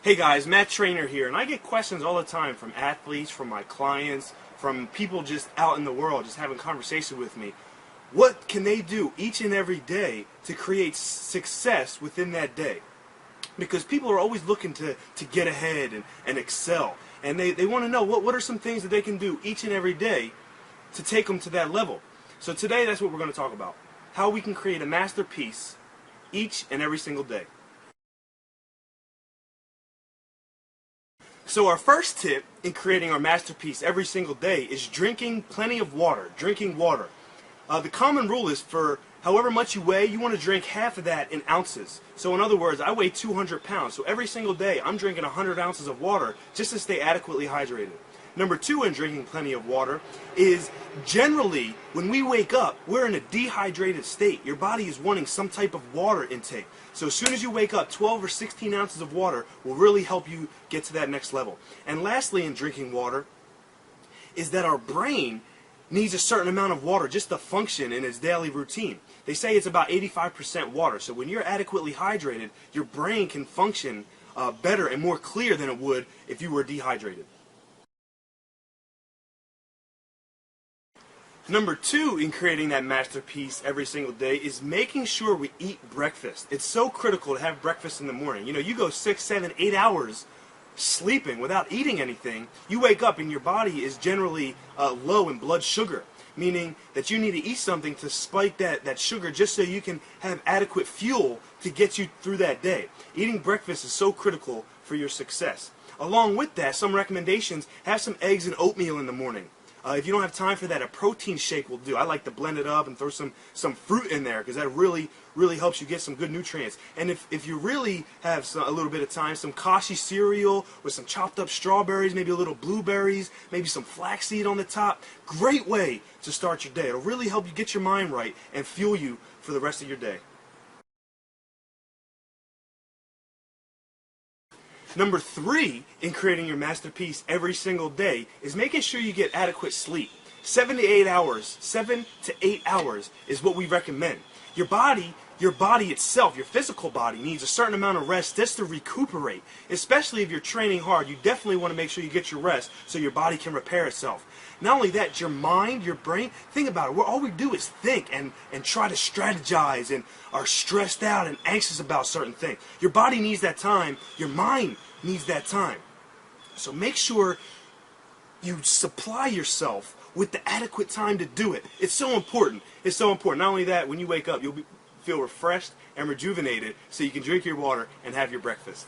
Hey guys, Matt Trainor here, and I get questions all the time from athletes, from my clients, from people just out in the world, just having conversation with me. What can they do each and every day to create success within that day? Because people are always looking to get ahead and excel, and they want to know what are some things that they can do each and every day to take them to that level. So today that's what we're going to talk about. How we can create a masterpiece each and every single day. So our first tip in creating our masterpiece every single day is drinking plenty of water, drinking water. The common rule is for however much you weigh, you want to drink half of that in ounces. So in other words, I weigh 200 pounds, so every single day I'm drinking 100 ounces of water just to stay adequately hydrated. Number two in drinking plenty of water is generally when we wake up, we're in a dehydrated state. Your body is wanting some type of water intake. So as soon as you wake up, 12 or 16 ounces of water will really help you get to that next level. And lastly in drinking water is that our brain needs a certain amount of water just to function in its daily routine. They say it's about 85% water. So when you're adequately hydrated, your brain can function better and more clear than it would if you were dehydrated. Number two in creating that masterpiece every single day is making sure we eat breakfast. It's so critical to have breakfast in the morning. You know, you go 6, 7, 8 hours sleeping without eating anything, you wake up and your body is generally low in blood sugar, meaning that you need to eat something to spike that sugar just so you can have adequate fuel to get you through that day. Eating breakfast is so critical for your success. Along with that, some recommendations: have some eggs and oatmeal in the morning. If you don't have time for that, a protein shake will do. I like to blend it up and throw some fruit in there because that really helps you get some good nutrients. And if you really have a little bit of time, some kashi cereal with some chopped up strawberries, maybe a little blueberries, maybe some flaxseed on the top. Great way to start your day. It'll really help you get your mind right and fuel you for the rest of your day. Number three in creating your masterpiece every single day is making sure you get adequate sleep. 7 to 8 hours, 7 to 8 hours is what we recommend. Your body itself, your physical body, needs a certain amount of rest just to recuperate. Especially if you're training hard, you definitely want to make sure you get your rest so your body can repair itself. Not only that, your mind, your brain, think about it. All we do is think and try to strategize and are stressed out and anxious about certain things. Your body needs that time. Your mind needs that time. So make sure you supply yourself with the adequate time to do it. It's so important. It's so important. Not only that, when you wake up, you'll feel refreshed and rejuvenated so you can drink your water and have your breakfast.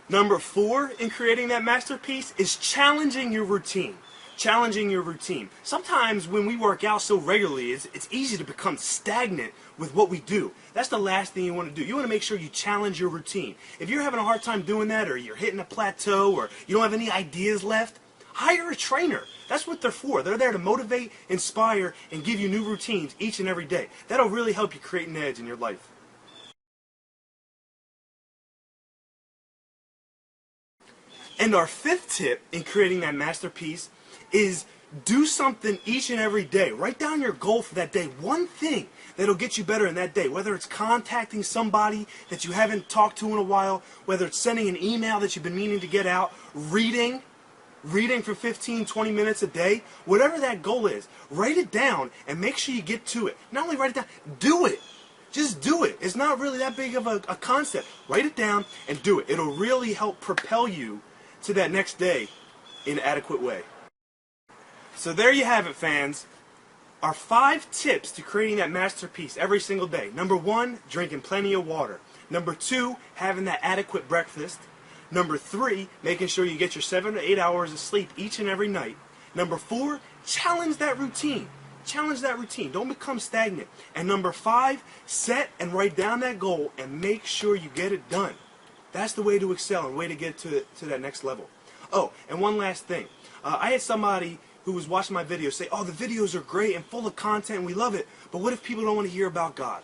Number four in creating that masterpiece is challenging your routine. Challenging your routine. Sometimes when we work out so regularly, it's easy to become stagnant with what we do. That's the last thing you want to do. You want to make sure you challenge your routine. If you're having a hard time doing that, or you're hitting a plateau, or you don't have any ideas left, hire a trainer. That's what they're for. They're there to motivate, inspire, and give you new routines each and every day. That'll really help you create an edge in your life. And our fifth tip in creating that masterpiece is do something each and every day. Write down your goal for that day. One thing that'll get you better in that day. Whether it's contacting somebody that you haven't talked to in a while, whether it's sending an email that you've been meaning to get out, reading for 15, 20 minutes a day, whatever that goal is, write it down and make sure you get to it. Not only write it down, do it. Just do it. It's not really that big of a concept. Write it down and do it. It'll really help propel you to that next day in an adequate way. So there you have it, fans. Our 5 tips to creating that masterpiece every single day. Number 1, drinking plenty of water. Number 2, having that adequate breakfast. Number 3, making sure you get your 7 to 8 hours of sleep each and every night. Number 4, challenge that routine. Challenge that routine. Don't become stagnant. And number 5, set and write down that goal and make sure you get it done. That's the way to excel and way to get to that next level. Oh, and one last thing. I had somebody who was watching my videos say, oh, the videos are great and full of content and we love it, but what if people don't want to hear about God?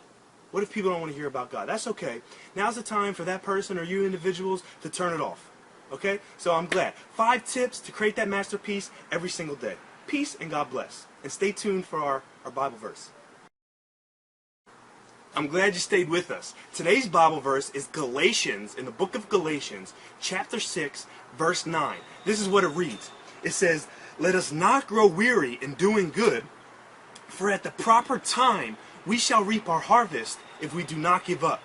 What if people don't want to hear about God? That's okay. Now's the time for that person or you individuals to turn it off. Okay? So I'm glad. 5 tips to create that masterpiece every single day. Peace and God bless. And stay tuned for our Bible verse. I'm glad you stayed with us. Today's Bible verse is Galatians, in the book of Galatians, chapter 6, verse 9. This is what it reads. It says, "Let us not grow weary in doing good, for at the proper time we shall reap our harvest if we do not give up."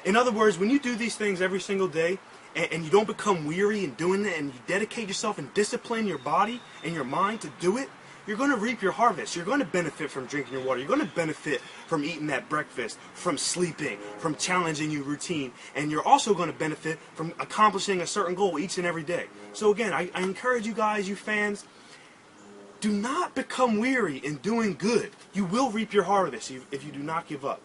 In other words, when you do these things every single day, and you don't become weary in doing it, and you dedicate yourself and discipline your body and your mind to do it, you're going to reap your harvest. You're going to benefit from drinking your water. You're going to benefit from eating that breakfast, from sleeping, from challenging your routine. And you're also going to benefit from accomplishing a certain goal each and every day. So again, I encourage you guys, you fans, do not become weary in doing good. You will reap your harvest if you do not give up.